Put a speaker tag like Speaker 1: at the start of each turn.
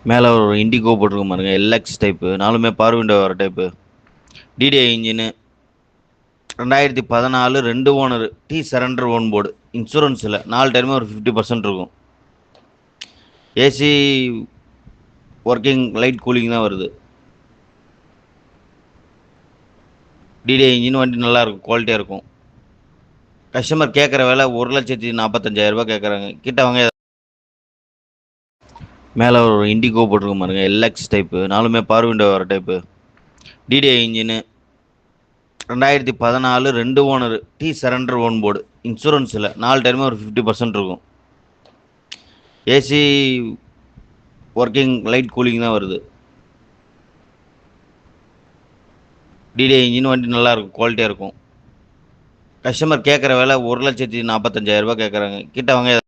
Speaker 1: மேலே ஒரு இண்டிகோ போட்டிருக்க பாருங்க, எல்எக்ஸ் டைப்பு, நாலுமே பவர் விண்டோ வர type. DTI engine, 2014 2 owner, surrender own board, insurance இல்லை, 4 டைமே ஒரு 50% இருக்கும். ஏசி ஒர்க்கிங், லைட் கூலிங் தான் வருது. டிடிஐ இன்ஜின், வண்டி நல்லா இருக்கும், குவாலிட்டியாக இருக்கும். கஸ்டமர் கேட்குற விலை 1,45,000 கேட்குறாங்க. கிட்ட வாங்க. மேலே ஒரு இண்டிகோ போட்டிருக்க பாருங்க, எல்எக்ஸ் டைப்பு, நாலுமே பவர் விண்டோ வர type. DTI engine, 2014 2 owner, surrender own board, insurance இல்லை, 4 டைமே ஒரு 50% இருக்கும். ஏசி ஒர்க்கிங், லைட் கூலிங் தான் வருது. டிடிஐ இன்ஜின், வண்டி நல்லா இருக்கும், குவாலிட்டியாக இருக்கும். கஸ்டமர் கேட்குற விலை 1,45,000 கேட்குறாங்க. கிட்ட வாங்க.